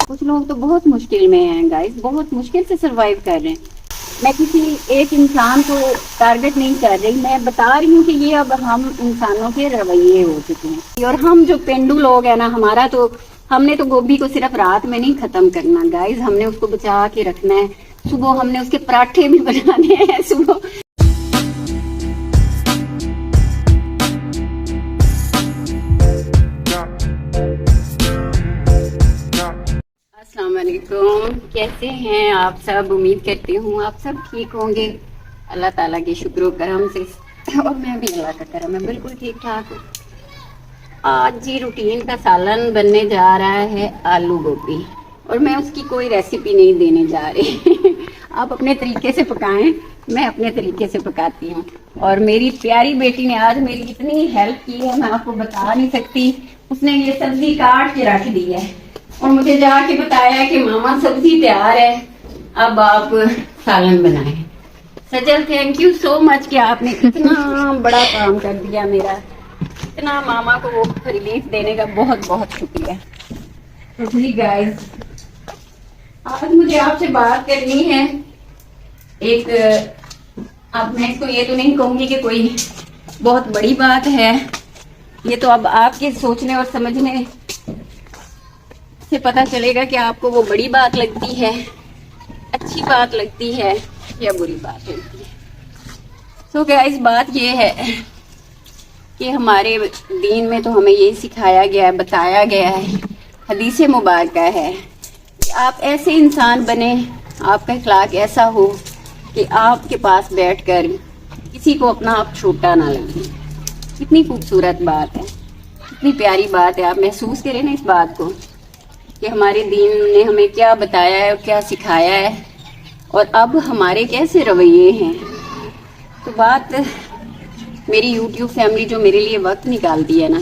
کچھ لوگ تو بہت مشکل میں ہیں گائز، بہت مشکل سے سروائیو کر رہے ہیں۔ میں کسی ایک انسان کو ٹارگٹ نہیں کر رہی، میں بتا رہی ہوں کہ یہ اب ہم انسانوں کے رویے ہو چکے ہیں۔ اور ہم جو پینڈو لوگ ہیں نا، ہمارا تو ہم نے تو گوبھی کو صرف رات میں نہیں ختم کرنا گائز، ہم نے اس کو بچا کے رکھنا ہے۔ صبح ہم نے اس کے پراٹھے بھی بنانے ہیں صبح۔ السلام علیکم، کیسے ہیں آپ سب؟ امید کرتی ہوں آپ سب ٹھیک ہوں گے، اللہ تعالیٰ کے شکر و کرم سے، اور میں بھی اللہ کا کرم ہے بالکل ٹھیک ٹھاک ہوں۔ آج جی روٹین کا سالن بننے جا رہا ہے آلو گوبھی، اور میں اس کی کوئی ریسیپی نہیں دینے جا رہی آپ اپنے طریقے سے پکائیں، میں اپنے طریقے سے پکاتی ہوں۔ اور میری پیاری بیٹی نے آج میری اتنی ہیلپ کی ہے، میں آپ کو بتا نہیں سکتی۔ اس نے یہ سبزی کاٹ کے رکھ دی ہے اور مجھے جا کے بتایا کہ ماما سبزی تیار ہے، اب آپ سالن بنائیں۔ سجل تھینک یو سو مچ کہ آپ نے اتنا بڑا کام کر دیا میرا، اتنا ماما کو وہ ریلیف دینے کا بہت بہت شکریہ۔ جی گائز، آج مجھے آپ سے بات کرنی ہے ایک، اب میں اس کو یہ تو نہیں کہوں گی کہ کوئی بہت بڑی بات ہے، یہ تو اب آپ کے سوچنے اور سمجھنے سے پتہ چلے گا کہ آپ کو وہ بڑی بات لگتی ہے، اچھی بات لگتی ہے یا بری بات لگتی ہے۔ تو گائز بات یہ ہے کہ ہمارے دین میں تو ہمیں یہ سکھایا گیا ہے، بتایا گیا ہے، حدیث مبارکہ ہے کہ آپ ایسے انسان بنیں، آپ کا اخلاق ایسا ہو کہ آپ کے پاس بیٹھ کر کسی کو اپنا آپ چھوٹا نہ لگے۔ کتنی خوبصورت بات ہے، کتنی پیاری بات ہے۔ آپ محسوس کریں نا اس بات کو کہ ہمارے دین نے ہمیں کیا بتایا ہے اور کیا سکھایا ہے، اور اب ہمارے کیسے رویے ہیں۔ تو بات میری یوٹیوب فیملی جو میرے لیے وقت نکالتی ہے نا،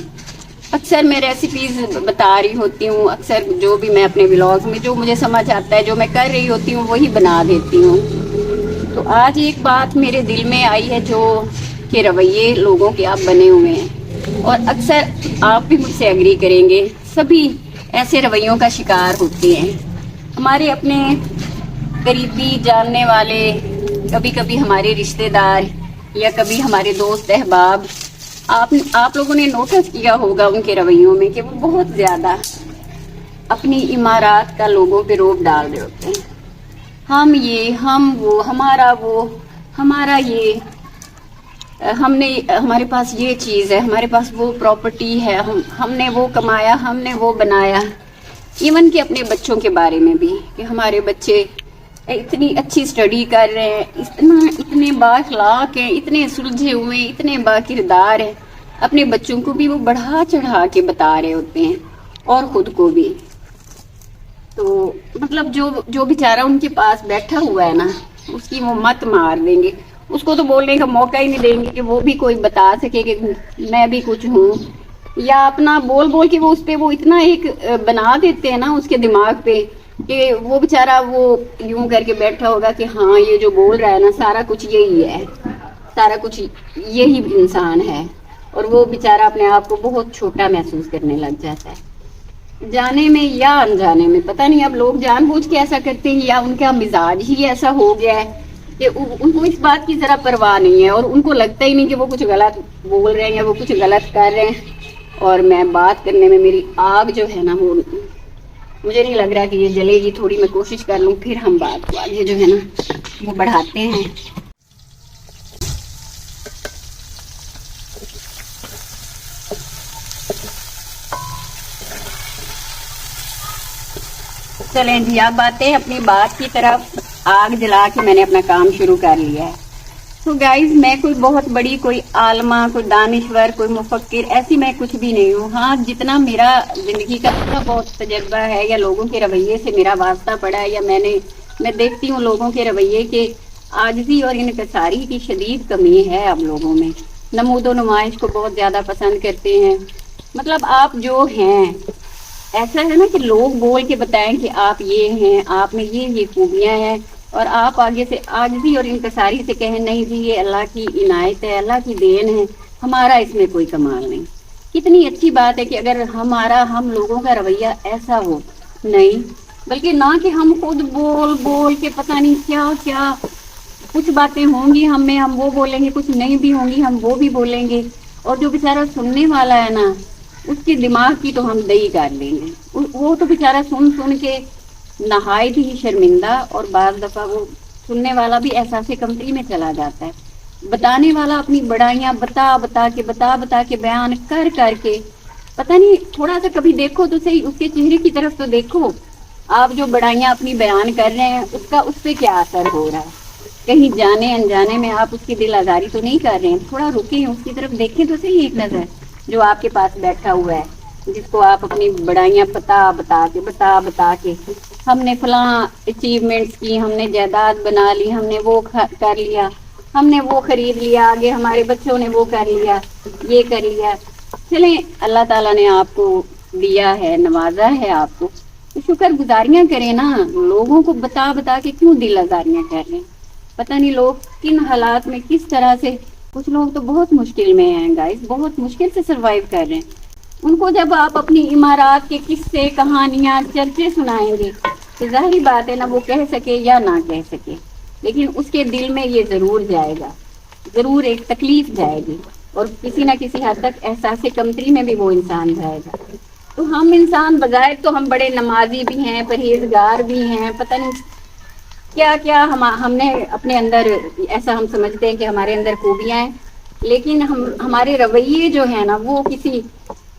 اکثر میں ریسیپیز بتا رہی ہوتی ہوں، اکثر جو بھی میں اپنے ولاگز میں جو مجھے سمجھ آتا ہے، جو میں کر رہی ہوتی ہوں وہی بنا دیتی ہوں۔ تو آج ایک بات میرے دل میں آئی ہے جو کہ رویے لوگوں کے آپ بنے ہوئے ہیں، اور اکثر آپ بھی مجھ سے ایگری کریں گے، سبھی ایسے رویوں کا شکار ہوتے ہیں۔ ہمارے اپنے قریبی جاننے والے، کبھی کبھی ہمارے رشتہ دار، یا کبھی ہمارے دوست احباب، آپ لوگوں نے نوٹس کیا ہوگا ان کے رویوں میں کہ وہ بہت زیادہ اپنی عمارات کا لوگوں پہ روب ڈال رہے ہوتے ہیں۔ ہم یہ، ہم وہ، ہمارا وہ، ہمارا یہ، ہمارے پاس یہ چیز ہے، ہمارے پاس وہ پراپرٹی ہے، ہم نے وہ کمایا، ہم نے وہ بنایا۔ ایون کہ اپنے بچوں کے بارے میں بھی کہ ہمارے بچے اتنی اچھی اسٹڈی کر رہے ہیں، اتنے با اخلاق ہیں، اتنے سلجھے ہوئے، اتنے با کردار ہیں، اپنے بچوں کو بھی وہ بڑھا چڑھا کے بتا رہے ہوتے ہیں اور خود کو بھی۔ تو مطلب جو بیچارہ ان کے پاس بیٹھا ہوا ہے نا، اس کی وہ مت مار دیں گے، اس کو تو بولنے کا موقع ہی نہیں دیں گے کہ وہ بھی کوئی بتا سکے کہ میں بھی کچھ ہوں، یا اپنا بول بول کے وہ اس پہ وہ اتنا ایک بنا دیتے ہیں نا اس کے دماغ پہ کہ وہ بیچارہ وہ یوں کر کے بیٹھا ہوگا کہ ہاں یہ جو بول رہا ہے نا سارا کچھ یہی ہے، سارا کچھ یہی انسان ہے، اور وہ بیچارہ اپنے آپ کو بہت چھوٹا محسوس کرنے لگ جاتا ہے، جانے میں یا انجانے میں۔ پتہ نہیں اب لوگ جان بوجھ کے ایسا کرتے ہیں یا ان کا مزاج ہی ایسا ہو گیا ہے کہ ان کو اس بات کی ذرا پرواہ نہیں ہے، اور ان کو لگتا ہی نہیں کہ وہ کچھ غلط بول رہے ہیں یا وہ کچھ غلط کر رہے ہیں۔ اور میں بات کرنے میں میری آگ جو ہے نا، وہ مجھے نہیں لگ رہا کہ یہ جلے گی، تھوڑی میں کوشش کر لوں، پھر ہم بات کو آگے جو ہے نا وہ بڑھاتے ہیں۔ چلیں جی، اب آتے ہیں اپنی بات کی طرف۔ آگ جلا کے میں نے اپنا کام شروع کر لیا ہے۔ تو گائز، میں کوئی بہت بڑی کوئی عالمہ، کوئی دانشور، کوئی مفکر ایسی میں کچھ بھی نہیں ہوں۔ ہاں، جتنا میرا زندگی کا تھوڑا بہت تجربہ ہے یا لوگوں کے رویے سے میرا واسطہ پڑا ہے، یا میں دیکھتی ہوں لوگوں کے رویے کے عاجزی اور انکساری کی شدید کمی ہے اب لوگوں میں، نمود و نمائش کو بہت زیادہ پسند کرتے ہیں۔ مطلب آپ جو ہیں، ایسا ہے نا کہ لوگ بول کے بتائیں کہ آپ یہ ہیں، آپ میں یہ خوبیاں ہیں، اور آپ آگے سے عاجزی اور انکساری سے کہیں نہیں جی یہ اللہ کی عنایت ہے، اللہ کی دین ہے، ہمارا اس میں کوئی کمال نہیں۔ کتنی اچھی بات ہے کہ اگر ہم لوگوں کا رویہ ایسا ہو۔ نہیں، بلکہ نہ کہ ہم خود بول بول کے پتہ نہیں کیا کیا، کچھ باتیں ہوں گی ہم میں، ہم وہ بولیں گے، کچھ نہیں بھی ہوں گی ہم وہ بھی بولیں گے، اور جو بیچارہ سننے والا ہے نا اس کی دماغ کی تو ہم دہی کر لیں گے، وہ تو بیچارہ سن سن کے نہایت ہی شرمندہ، اور بعض دفعہ وہ سننے والا بھی احساس کمتری میں چلا جاتا ہے، بتانے والا اپنی بڑائیاں بتا بتا کے بیان کر کر کے، پتہ نہیں تھوڑا سا کبھی دیکھو تو صحیح اس کے چہرے کی طرف تو دیکھو، آپ جو بڑائیاں اپنی بیان کر رہے ہیں اس کا اس پہ کیا اثر ہو رہا ہے، کہیں جانے انجانے میں آپ اس کی دل آزاری تو نہیں کر رہے ہیں، تھوڑا رکیں اس کی طرف دیکھیں تو صحیح ایک نظر، جو آپ کے پاس بیٹھا ہوا ہے جس کو آپ اپنی بڑائیاں بتا کے ہم نے فلاں اچیومنٹس کی، ہم نے جائیداد بنا لی، ہم نے وہ کر لیا، ہم نے وہ خرید لیا، آگے ہمارے بچوں نے وہ کر لیا، یہ کر لیا، چلیں اللہ تعالیٰ نے آپ کو دیا ہے، نوازا ہے آپ کو، تو شکر گزاریاں کریں نا، لوگوں کو بتا کے کیوں دل آزاریاں کر رہے ہیں، پتہ نہیں لوگ کن حالات میں کس طرح سے، کچھ لوگ تو بہت مشکل میں ہیں گائز، بہت مشکل سے سروائیو کر رہے ہیں، ان کو جب آپ اپنی عمارات کے قصے کہانیاں چرچے سنائیں گے تو ظاہری بات ہے نا وہ کہہ سکے یا نہ کہہ سکے، لیکن اس کے دل میں یہ ضرور جائے گا، ضرور ایک تکلیف جائے گی، اور کسی نہ کسی حد تک احساس کمتری میں بھی وہ انسان جائے گا، تو ہم انسان بظاہر تو ہم بڑے نمازی بھی ہیں، پرہیزگار بھی ہیں، پتہ نہیں کیا کیا ہم نے اپنے اندر، ایسا ہم سمجھتے ہیں کہ ہمارے اندر خوبیاں ہیں، لیکن ہمارے رویے جو ہیں نا وہ کسی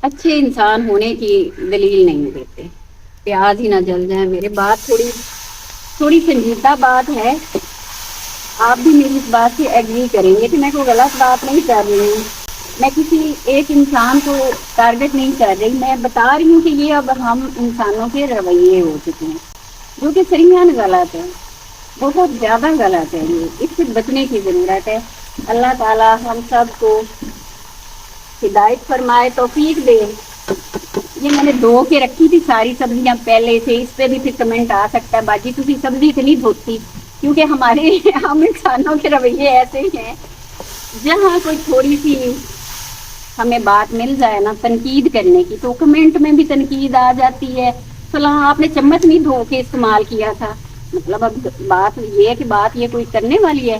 اچھے انسان ہونے کی دلیل نہیں دیتے، پیاز ہی نہ جل جائیں میرے، بات تھوڑی سنجیدہ بات ہے، آپ بھی میری اس بات سے ایگری کریں گے کہ میں کوئی غلط بات نہیں کر رہی ہوں، میں کسی ایک انسان کو ٹارگٹ نہیں کر رہی، میں بتا رہی ہوں کہ یہ اب ہم انسانوں کے رویے ہو چکے ہیں جو کہ سریحان غلط ہے، بہت زیادہ غلط ہے، یہ اس سے بچنے کی ضرورت ہے، اللہ تعالی ہم سب کو ہدایت فرمائے، توفیق دے۔ یہ میں نے دھو کے رکھی تھی ساری سبزیاں پہلے سے، اس پہ بھی پھر کمنٹ آ سکتا ہے باجی تسی سبزی اتنی دھوتی، کیونکہ ہم انسانوں کے رویے ایسے ہی ہیں، جہاں کوئی تھوڑی سی ہمیں بات مل جائے نا تنقید کرنے کی تو کمنٹ میں بھی تنقید آ جاتی ہے، فلاں آپ نے چمچ نہیں دھو کے استعمال کیا تھا، مطلب اب بات یہ ہے کہ بات یہ کوئی کرنے والی ہے،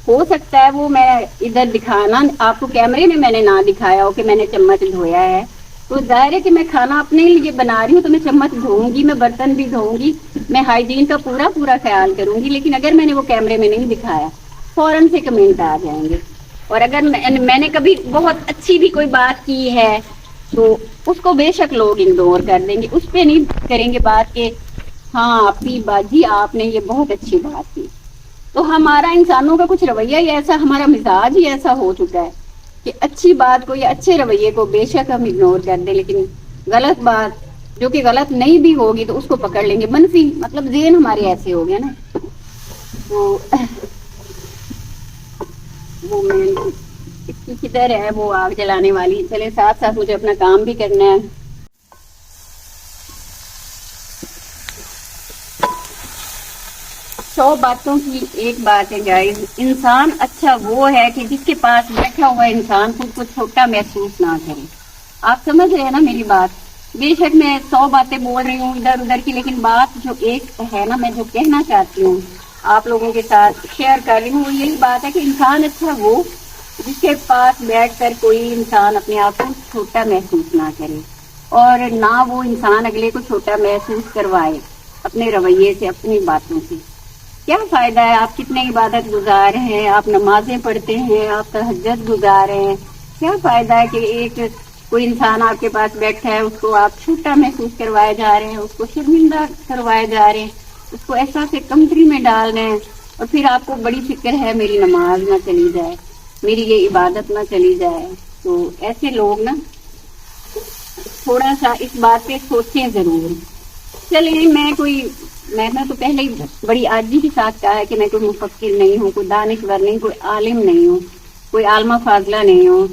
ہو سکتا ہے وہ میں ادھر دکھانا آپ کو کیمرے میں نے نہ دکھایا ہو کہ میں نے چمچ دھویا ہے، تو ظاہر ہے کہ میں کھانا اپنے لیے بنا رہی ہوں تو میں چمچ دھوؤں گی، میں برتن بھی دھوؤں گی، میں ہائیجین کا پورا خیال کروں گی، لیکن اگر میں نے وہ کیمرے میں نہیں دکھایا فوراً سے کمنٹ آ جائیں گے، اور اگر میں نے کبھی بہت اچھی بھی کوئی بات کی ہے تو اس کو بے شک لوگ اگنور کر دیں گے، اس پہ نہیں کریں گے بات کہ ہاں اپنی باجی آپ نے یہ بہت اچھی بات کی، تو ہمارا انسانوں کا کچھ رویہ ہی ایسا، ہمارا مزاج ہی ایسا ہو چکا ہے کہ اچھی بات کو یا اچھے رویے کو بے شک ہم اگنور کر دیں، لیکن غلط بات جو کہ غلط نہیں بھی ہوگی تو اس کو پکڑ لیں گے، منفی مطلب ذہن ہمارے ایسے ہو گئے نا، تو وہ میں کدھر ہے وہ آگ جلانے والی، چلے ساتھ ساتھ مجھے اپنا کام بھی کرنا ہے، 100 باتوں کی ایک بات ہے گائز، انسان اچھا وہ ہے کہ جس کے پاس بیٹھا ہوا انسان خود کو چھوٹا محسوس نہ کرے، آپ سمجھ رہے ہیں نا میری بات، بے شک میں 100 باتیں بول رہی ہوں ادھر ادھر کی، لیکن بات جو ایک ہے نا میں جو کہنا چاہتی ہوں آپ لوگوں کے ساتھ شیئر کر رہی ہوں، وہ یہی بات ہے کہ انسان اچھا وہ جس کے پاس بیٹھ کر کوئی انسان اپنے آپ کو چھوٹا محسوس نہ کرے، اور نہ وہ انسان اگلے کو چھوٹا محسوس کروائے اپنے رویے سے، اپنی باتوں سے، کیا فائدہ ہے آپ کتنے عبادت گزار ہیں، آپ نمازیں پڑھتے ہیں، آپ تہجد گزار ہیں، کیا فائدہ ہے کہ ایک کوئی انسان آپ کے پاس بیٹھا ہے اس کو آپ چھوٹا محسوس کروائے جا رہے ہیں، اس کو شرمندہ کروائے جا رہے ہیں، اس کو احساس کمتری میں ڈال رہے ہیں، اور پھر آپ کو بڑی فکر ہے میری نماز نہ چلی جائے، میری یہ عبادت نہ چلی جائے، تو ایسے لوگ نا تھوڑا سا اس بات پہ سوچیں ضرور، چلیے میں تو پہلے ہی بڑی عاجزی کے ساتھ کہا ہے کہ میں کوئی مفکر نہیں ہوں، کوئی دانشور نہیں، کوئی عالم نہیں ہوں، کوئی عالمہ فاضلہ نہیں ہوں،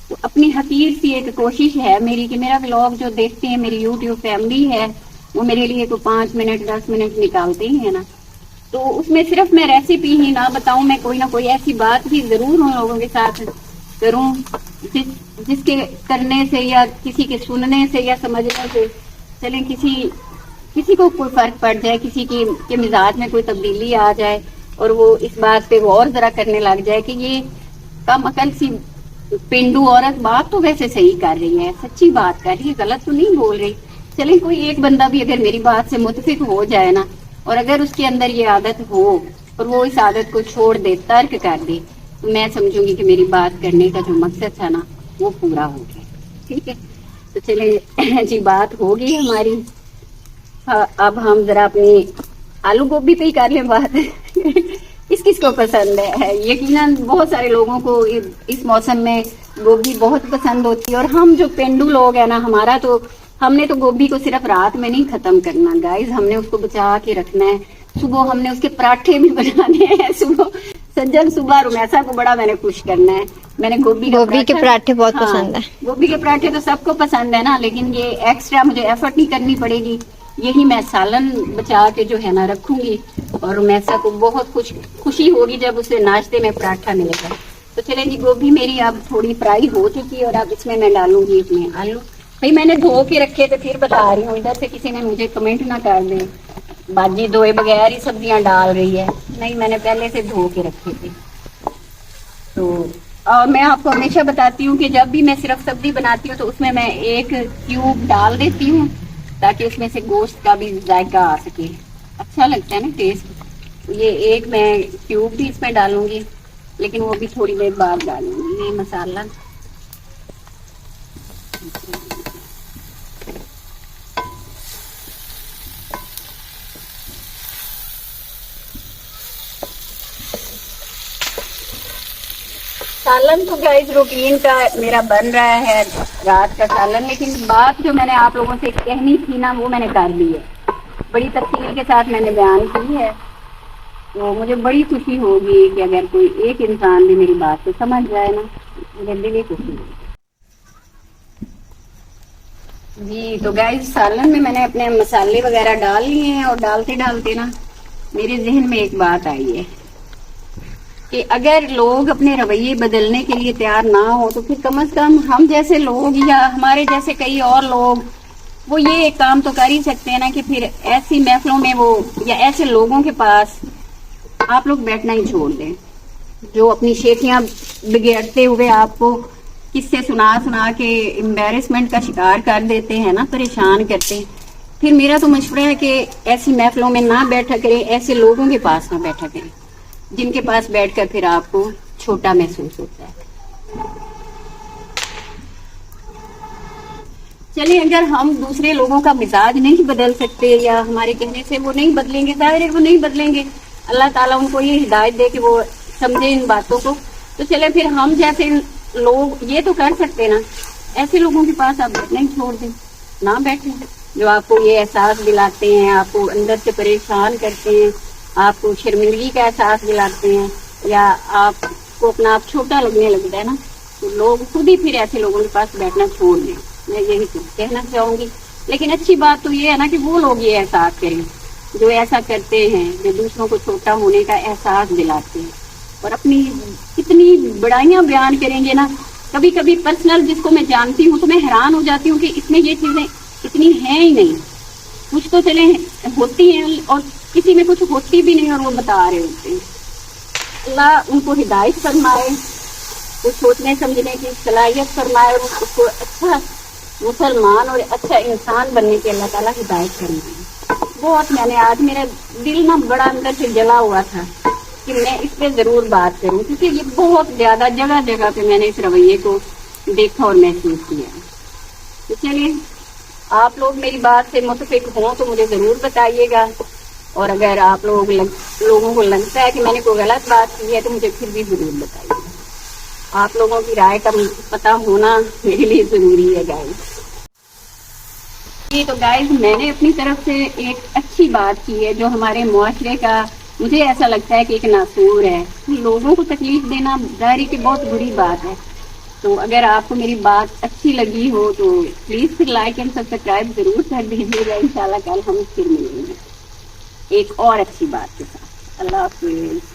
تو اپنی حقیر سی ایک کوشش ہے میری کہ میرا ولاگ جو دیکھتے ہیں میری یوٹیوب فیملی ہے وہ میرے لیے تو 5 منٹ 10 منٹ نکالتے ہی ہیں نا، تو اس میں صرف میں ریسیپی ہی نہ بتاؤں، میں کوئی نہ کوئی ایسی بات بھی ضرور ان لوگوں کے ساتھ کروں جس کے کرنے سے یا کسی کے سننے سے یا سمجھنے سے چلیں کسی کسی کو کوئی فرق پڑ جائے، کسی کے مزاج میں کوئی تبدیلی آ جائے اور وہ اس بات پہ غور ذرا کرنے لگ جائے کہ یہ کم عقل سی پینڈو عورت بات تو ویسے صحیح کر رہی ہے، سچی بات کر رہی ہے، غلط تو نہیں بول رہی. چلیں کوئی ایک بندہ بھی اگر میری بات سے متفق ہو جائے نا، اور اگر اس کے اندر یہ عادت ہو اور وہ اس عادت کو چھوڑ دے، ترک کر دے، تو میں سمجھوں گی کہ میری بات کرنے کا جو مقصد تھا نا وہ پورا ہو گیا. ٹھیک ہے، تو چلیں جی بات ہوگی ہماری. اب ہم ذرا اپنی آلو گوبھی پہ ہی کر لیں بات. کس کو پسند ہے؟ یقیناً بہت سارے لوگوں کو اس موسم میں گوبھی بہت پسند ہوتی ہے، اور ہم جو پینڈو لوگ ہیں نا، ہم نے تو گوبھی کو صرف رات میں نہیں ختم کرنا گائز، ہم نے اس کو بچا کے رکھنا ہے. صبح ہم نے اس کے پراٹھے بھی بنانے ہیں. صبح رمیسا کو بڑا میں نے خوش کرنا ہے. میں نے گوبھی کے پراٹھے بہت پسند ہے. گوبھی کے پراٹھے تو سب کو پسند ہے نا، لیکن یہ ایکسٹرا مجھے ایفرٹ نہیں کرنی پڑے گی. یہی میں سالن بچا کے جو ہے نا رکھوں گی، اور رمیسا کو بہت خوشی ہوگی جب اسے ناشتے میں پراٹھا ملے گا. تو چلیں جی، گوبھی میری اب تھوڑی فرائی ہو چکی ہے، اور اب اس میں ڈالوں گی اس میں آلو. بھائی میں نے دھو کے رکھے تو پھر بتا رہی ہوں، ادھر سے کسی نے مجھے کمنٹ نہ کر دیں باجی دھوئے بغیر ہی سبزیاں ڈال رہی ہے. نہیں، میں نے پہلے سے دھو کے رکھے تھے. تو اور میں آپ کو ہمیشہ بتاتی ہوں کہ جب بھی میں صرف سبزی بناتی ہوں تو اس میں 1 کیوب ڈال دیتی ہوں، تاکہ اس میں سے گوشت کا بھی ذائقہ آ سکے، اچھا لگتا ہے نا ٹیسٹ. یہ 1 میں کیوب بھی اس میں ڈالوں گی، لیکن وہ بھی تھوڑی دیر بعد ڈالوں گی. یہ مسالہ سالن تو گائز روٹین کا میرا بن رہا ہے، رات کا سالن. لیکن بات جو میں نے آپ لوگوں سے کہنی تھی نا، وہ میں نے کر لی ہے، بڑی تفصیل کے ساتھ میں نے بیان کی ہے. تو مجھے بڑی خوشی ہوگی کہ اگر کوئی ایک انسان بھی میری بات کو سمجھ جائے نا، مجھے دلی خوشی ہوگی. جی تو گائز سالن میں نے اپنے مسالے وغیرہ ڈال لیے ہیں، اور ڈالتے نا میرے ذہن میں ایک بات آئی ہے کہ اگر لوگ اپنے رویے بدلنے کے لیے تیار نہ ہو تو پھر کم از کم ہم جیسے لوگ یا ہمارے جیسے کئی اور لوگ وہ یہ ایک کام تو کر ہی سکتے ہیں نا، کہ پھر ایسی محفلوں میں وہ یا ایسے لوگوں کے پاس آپ لوگ بیٹھنا ہی چھوڑ دیں جو اپنی شیخیاں بگڑتے ہوئے آپ کو قصے سنا کے امبیرسمنٹ کا شکار کر دیتے ہیں نا، پریشان کرتے ہیں. پھر میرا تو مشورہ ہے کہ ایسی محفلوں میں نہ بیٹھا کریں، ایسے لوگوں کے پاس نہ بیٹھا کریں جن کے پاس بیٹھ کر پھر آپ کو چھوٹا محسوس ہوتا ہے. چلیں اگر ہم دوسرے لوگوں کا مزاج نہیں بدل سکتے یا ہمارے کہنے سے وہ نہیں بدلیں گے، ظاہر ہے وہ نہیں بدلیں گے، اللہ تعالیٰ ان کو یہ ہدایت دے کہ وہ سمجھے ان باتوں کو. تو چلے پھر ہم جیسے لوگ یہ تو کر سکتے نا، ایسے لوگوں کے پاس آپ بیٹھنا ہی چھوڑ دیں، نہ بیٹھیں جو آپ کو یہ احساس دلاتے ہیں، آپ کو اندر سے پریشان کرتے ہیں، آپ کو شرمندگی کا احساس دلاتے ہیں، یا آپ کو اپنا آپ چھوٹا لگنے لگتا ہے نا. تو لوگ خود ہی پھر ایسے لوگوں کے پاس بیٹھنا چھوڑ دیں، میں یہی کہنا چاہوں گی. لیکن اچھی بات تو یہ ہے نا کہ وہ لوگ یہ احساس کریں جو ایسا کرتے ہیں، جو دوسروں کو چھوٹا ہونے کا احساس دلاتے ہیں اور اپنی کتنی بڑائیاں بیان کریں گے نا. کبھی کبھی پرسنل جس کو میں جانتی ہوں تو میں حیران ہو جاتی ہوں کہ اس میں یہ چیزیں اتنی ہیں ہی نہیں. کچھ تو چلیں ہوتی ہیں اور کسی میں کچھ ہوتی بھی نہیں اور وہ بتا رہے ہوتے ہیں. اللہ ان کو ہدایت فرمائے، کچھ سوچنے سمجھنے کی صلاحیت فرمائے، اور اس کو اچھا مسلمان اور اچھا انسان بننے کی اللہ تعالیٰ ہدایت فرمائے. بہت میں نے آج میرا دل نا بڑا اندر سے جلا ہوا تھا کہ میں اس پہ ضرور بات کروں، کیونکہ یہ بہت زیادہ جگہ جگہ پہ میں نے اس رویے کو دیکھا اور محسوس کیا. تو چلیے آپ لوگ میری بات سے متفق ہوں تو مجھے ضرور بتائیے گا، اور اگر آپ لوگوں کو لگتا ہے کہ میں نے کوئی غلط بات کی ہے تو مجھے پھر بھی ضرور بتائیے گا. آپ لوگوں کی رائے کا پتہ ہونا میرے لیے ضروری ہے گائز. جی تو گائز میں نے اپنی طرف سے ایک اچھی بات کی ہے جو ہمارے معاشرے کا مجھے ایسا لگتا ہے کہ ایک ناسور ہے. لوگوں کو تکلیف دینا ظاہر کی بہت بری بات ہے. تو اگر آپ کو میری بات اچھی لگی ہو تو پلیز پھر لائک اینڈ سبسکرائب ضرور کر دیجیے گا. انشاءاللہ کل ہم پھر ملیں گے ایک اور اچھی بات کے ساتھ. اللہ حافظ.